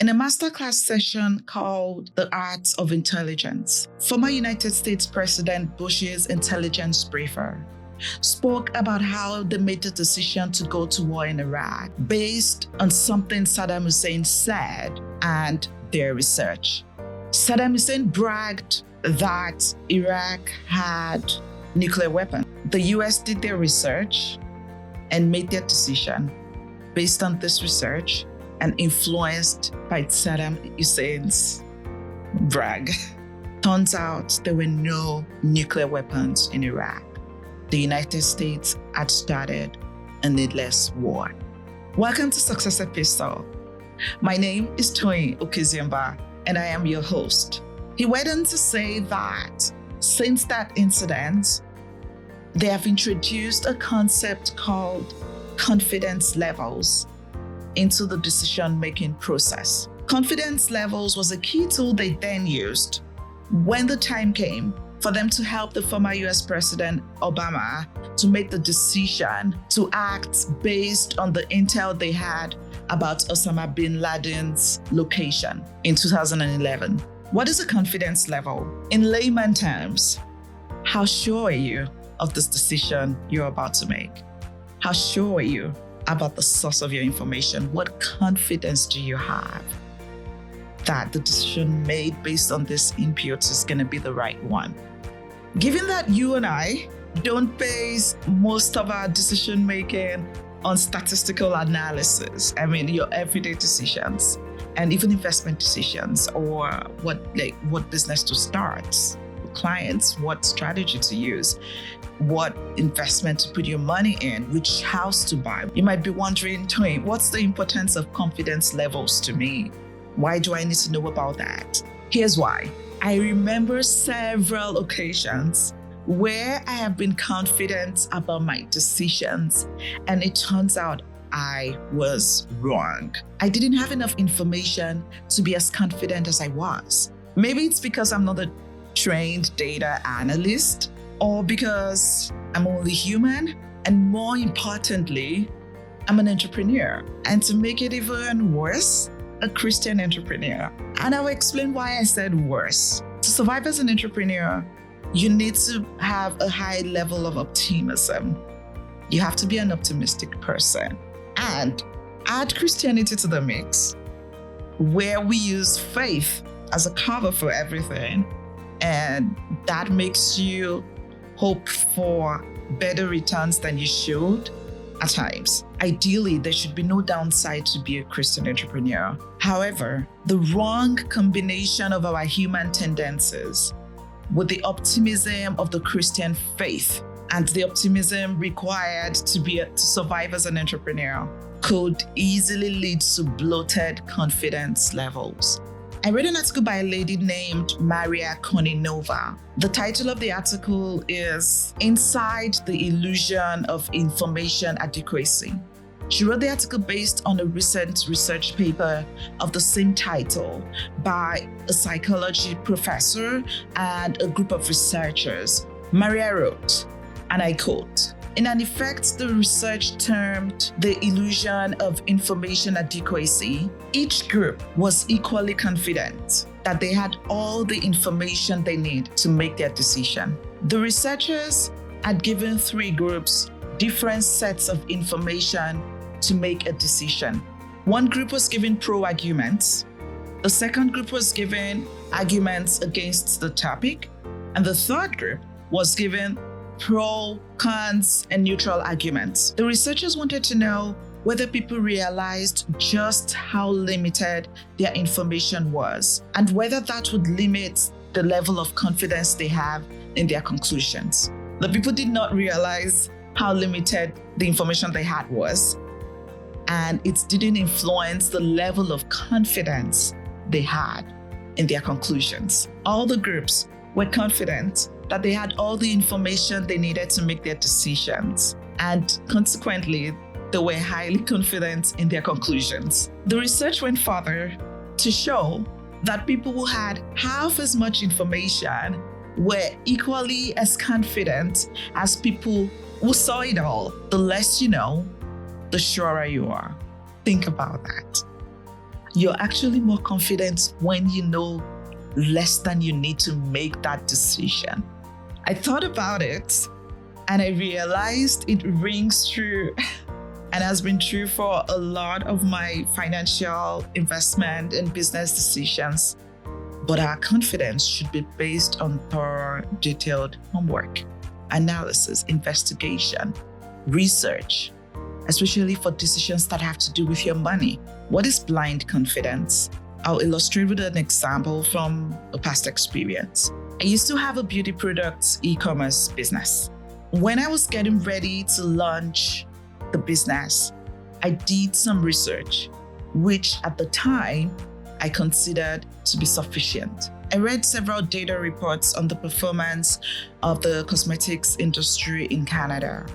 In a masterclass session called The Art of Intelligence, former United States President Bush's intelligence briefer spoke about how they made the decision to go to war in Iraq based on something Saddam Hussein said and their research. Saddam Hussein bragged that Iraq had nuclear weapons. The US did their research and made their decision based on this research and influenced by Saddam Hussein's brag. Turns out there were no nuclear weapons in Iraq. The United States had started a needless war. Welcome to Success Epistle. My name is Toyin Okeziemba, and I am your host. He went on to say that since that incident, they have introduced a concept called confidence levels into the decision-making process. Confidence levels was a key tool they then used when the time came for them to help the former US President Obama to make the decision to act based on the intel they had about Osama bin Laden's location in 2011. What is a confidence level? In layman terms, how sure are you of this decision you're about to make? How sure are you about the source of your information? What confidence do you have that the decision made based on this input is going to be the right one? Given that you and I don't base most of our decision making on statistical analysis, your everyday decisions and even investment decisions, or what business to start, clients, what strategy to use, what investment to put your money in, which house to buy. You might be wondering, Toyin, what's the importance of confidence levels to me? Why do I need to know about that? Here's why. I remember several occasions where I have been confident about my decisions, and it turns out I was wrong. I didn't have enough information to be as confident as I was. Maybe it's because I'm not a trained data analyst, or because I'm only human, and more importantly, I'm an entrepreneur. And to make it even worse, a Christian entrepreneur. And I'll explain why I said worse. To survive as an entrepreneur, you need to have a high level of optimism. You have to be an optimistic person. And add Christianity to the mix, where we use faith as a cover for everything. And that makes you hope for better returns than you should at times. Ideally, there should be no downside to be a Christian entrepreneur. However, the wrong combination of our human tendencies with the optimism of the Christian faith and the optimism required to survive as an entrepreneur could easily lead to bloated confidence levels. I read an article by a lady named Maria Koninova. The title of the article is Inside the Illusion of Information Adequacy. She wrote the article based on a recent research paper of the same title by a psychology professor and a group of researchers. Maria wrote, and I quote, "In an effect, the research termed the illusion of information adequacy, each group was equally confident that they had all the information they need to make their decision. The researchers had given three groups different sets of information to make a decision. One group was given pro-arguments, the second group was given arguments against the topic, and the third group was given pro, cons, and neutral arguments. The researchers wanted to know whether people realized just how limited their information was and whether that would limit the level of confidence they have in their conclusions. The people did not realize how limited the information they had was, and it didn't influence the level of confidence they had in their conclusions. All the groups were confident that they had all the information they needed to make their decisions, and consequently, they were highly confident in their conclusions. The research went further to show that people who had half as much information were equally as confident as people who saw it all. The less you know, the surer you are. Think about that. You're actually more confident when you know less than you need to make that decision. I thought about it and I realized it rings true and has been true for a lot of my financial investment and business decisions. But our confidence should be based on thorough, detailed homework, analysis, investigation, research, especially for decisions that have to do with your money. What is blind confidence? I'll illustrate with an example from a past experience. I used to have a beauty products e-commerce business. When I was getting ready to launch the business, I did some research, which at the time I considered to be sufficient. I read several data reports on the performance of the cosmetics industry in Canada.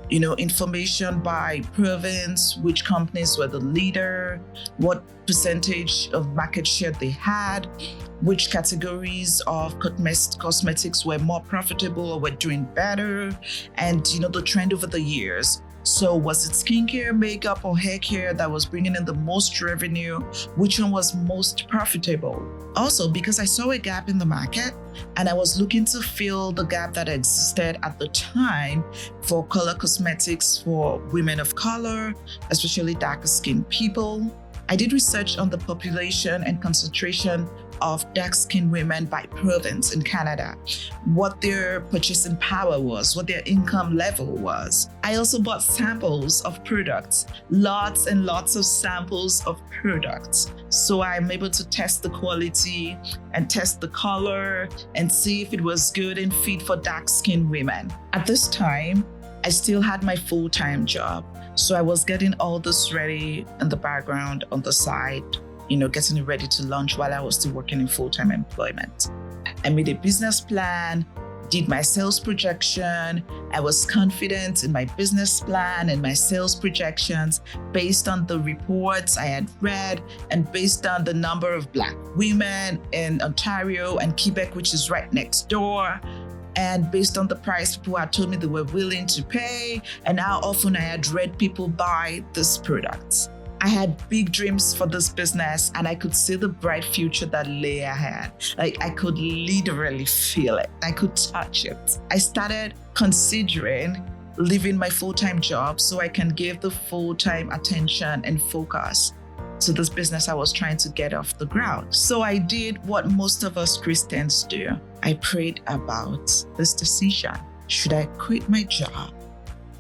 Information by province, which companies were the leader, what percentage of market share they had, which categories of cosmetics were more profitable or were doing better, and the trend over the years. So was it skincare, makeup, or hair care that was bringing in the most revenue? Which one was most profitable? Also, because I saw a gap in the market and I was looking to fill the gap that existed at the time for color cosmetics for women of color, especially darker skinned people, I did research on the population and concentration of dark-skinned women by province in Canada, what their purchasing power was, what their income level was. I also bought samples of products, lots and lots of samples of products. So I'm able to test the quality and test the color and see if it was good and fit for dark-skinned women. At this time, I still had my full-time job. So I was getting all this ready in the background on the side, getting it ready to launch while I was still working in full-time employment. I made a business plan, did my sales projection. I was confident in my business plan and my sales projections based on the reports I had read and based on the number of Black women in Ontario and Quebec, which is right next door. And based on the price people had told me they were willing to pay and how often I had read people buy these products. I had big dreams for this business and I could see the bright future that lay ahead. I could literally feel it. I could touch it. I started considering leaving my full-time job so I can give the full-time attention and focus to this business I was trying to get off the ground. So I did what most of us Christians do. I prayed about this decision. Should I quit my job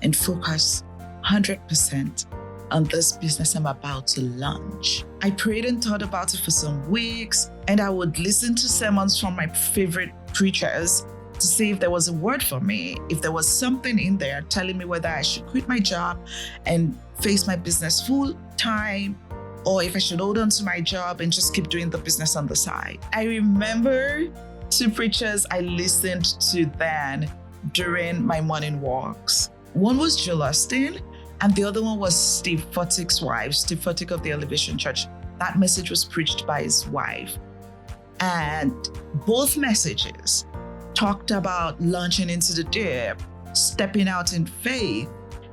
and focus 100% on this business I'm about to launch? I prayed and thought about it for some weeks, and I would listen to sermons from my favorite preachers to see if there was a word for me, if there was something in there telling me whether I should quit my job and face my business full time, or if I should hold on to my job and just keep doing the business on the side. I remember two preachers I listened to then during my morning walks. One was Joel Osteen, and the other one was Steve Furtick's wife, Steve Furtick of the Elevation Church. That message was preached by his wife. And both messages talked about launching into the deep, stepping out in faith.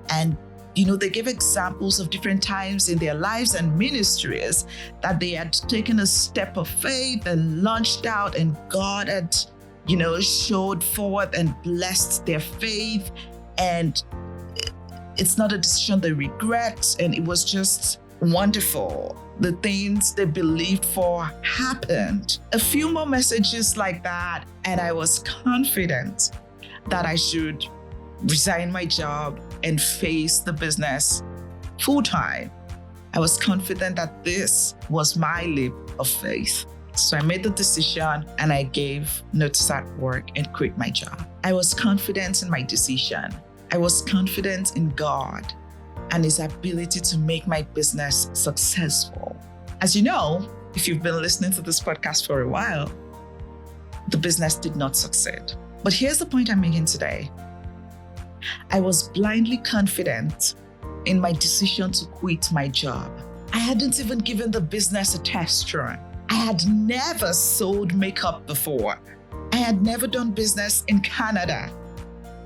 And, they gave examples of different times in their lives and ministries that they had taken a step of faith and launched out, and God had, showed forth and blessed their faith. And it's not a decision they regret, and it was just wonderful. The things they believed for happened. A few more messages like that, and I was confident that I should resign my job and face the business full time. I was confident that this was my leap of faith. So I made the decision and I gave notice at work and quit my job. I was confident in my decision. I was confident in God and His ability to make my business successful. As you know, if you've been listening to this podcast for a while, the business did not succeed. But here's the point I'm making today. I was blindly confident in my decision to quit my job. I hadn't even given the business a test run. I had never sold makeup before. I had never done business in Canada.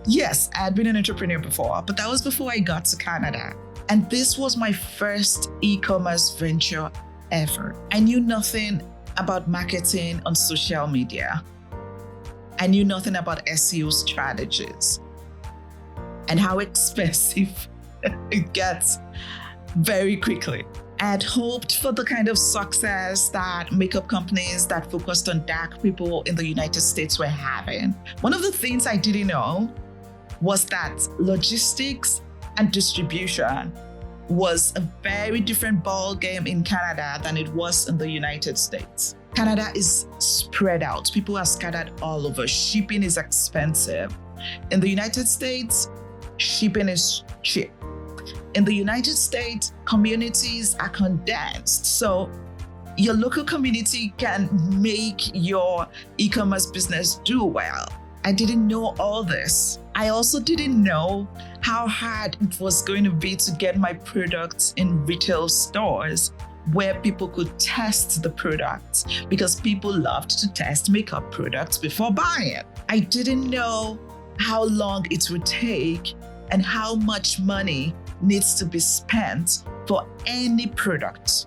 Yes, I had been an entrepreneur before, but that was before I got to Canada. And this was my first e-commerce venture ever. I knew nothing about marketing on social media. I knew nothing about SEO strategies and how expensive it gets very quickly. I had hoped for the kind of success that makeup companies that focused on dark people in the United States were having. One of the things I didn't know was that logistics and distribution was a very different ball game in Canada than it was in the United States. Canada is spread out. People are scattered all over. Shipping is expensive. In the United States, shipping is cheap. In the United States, communities are condensed. So your local community can make your e-commerce business do well. I didn't know all this. I also didn't know how hard it was going to be to get my products in retail stores where people could test the products, because people loved to test makeup products before buying. I didn't know how long it would take and how much money needs to be spent for any product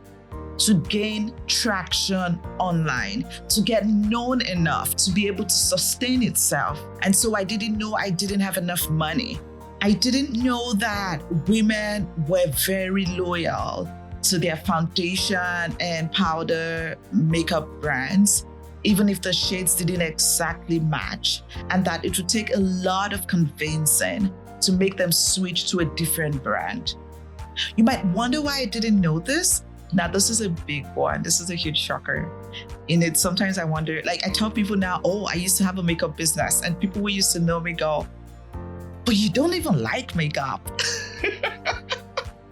to gain traction online, to get known enough to be able to sustain itself. And so I didn't know I didn't have enough money. I didn't know that women were very loyal to their foundation and powder makeup brands, even if the shades didn't exactly match, and that it would take a lot of convincing to make them switch to a different brand. You might wonder why I didn't know this. Now, this is a big one. This is a huge shocker. In it, sometimes I wonder, like I tell people now, oh, I used to have a makeup business, and people who used to know me go, but you don't even like makeup.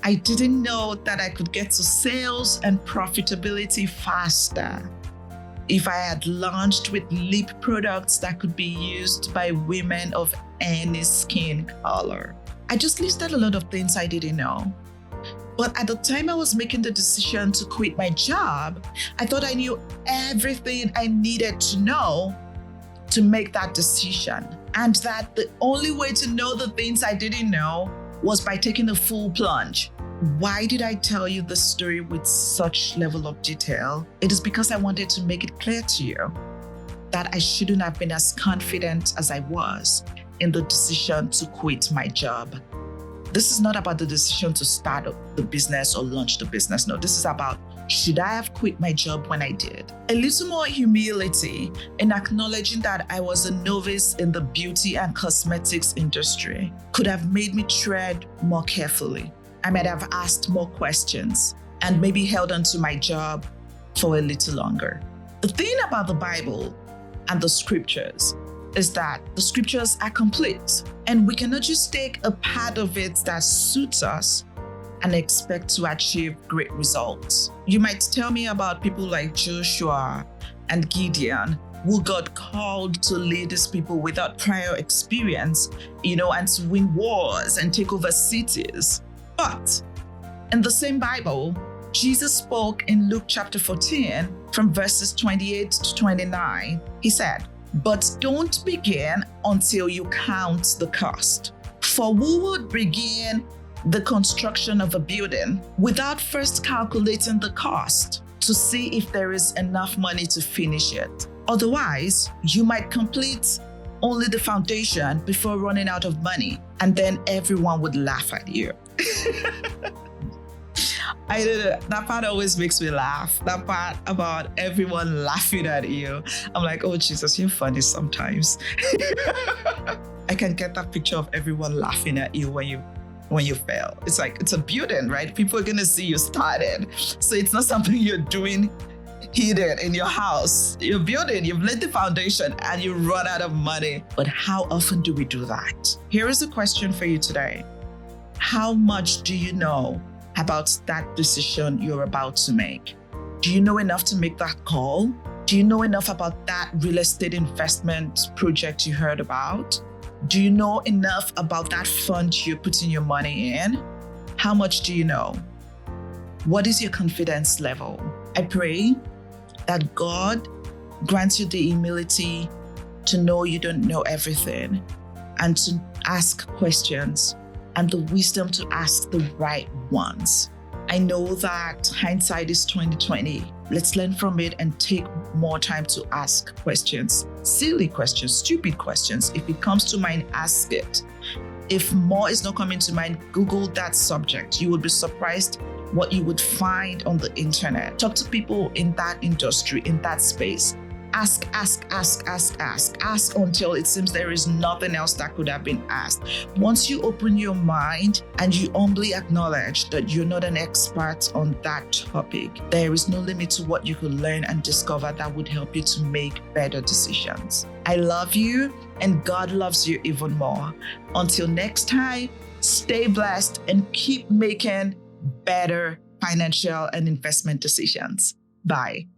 I didn't know that I could get to sales and profitability faster if I had launched with lip products that could be used by women of any skin color. I just listed a lot of things I didn't know. But at the time I was making the decision to quit my job, I thought I knew everything I needed to know to make that decision. And that the only way to know the things I didn't know was by taking a full plunge. Why did I tell you this story with such level of detail? It is because I wanted to make it clear to you that I shouldn't have been as confident as I was in the decision to quit my job. This is not about the decision to start the business or launch the business. No, this is about, should I have quit my job when I did? A little more humility in acknowledging that I was a novice in the beauty and cosmetics industry could have made me tread more carefully. I might have asked more questions and maybe held onto my job for a little longer. The thing about the Bible and the scriptures is that the scriptures are complete, and we cannot just take a part of it that suits us and expect to achieve great results. You might tell me about people like Joshua and Gideon, who God called to lead his people without prior experience, and to win wars and take over cities. But in the same Bible, Jesus spoke in Luke chapter 14 from verses 28 to 29. He said, "But don't begin until you count the cost. For who would begin the construction of a building without first calculating the cost to see if there is enough money to finish it? Otherwise, you might complete only the foundation before running out of money, and then everyone would laugh at you." I don't know, that part always makes me laugh. That part about everyone laughing at you. I'm like, oh Jesus, you're funny sometimes. I can get that picture of everyone laughing at you when you fail. It's like, it's a building, right? People are gonna see you started. So it's not something you're doing hidden in your house. You're building, you've laid the foundation, and you run out of money. But how often do we do that? Here is a question for you today. How much do you know about that decision you're about to make? Do you know enough to make that call? Do you know enough about that real estate investment project you heard about? Do you know enough about that fund you're putting your money in? How much do you know? What is your confidence level? I pray that God grants you the humility to know you don't know everything, and to ask questions, and the wisdom to ask the right ones. I know that hindsight is 2020. Let's learn from it and take more time to ask questions. Silly questions, stupid questions. If it comes to mind, ask it. If more is not coming to mind, Google that subject. You would be surprised what you would find on the internet. Talk to people in that industry, in that space. Ask until it seems there is nothing else that could have been asked. Once you open your mind and you humbly acknowledge that you're not an expert on that topic, there is no limit to what you could learn and discover that would help you to make better decisions. I love you and God loves you even more. Until next time, stay blessed and keep making better financial and investment decisions. Bye.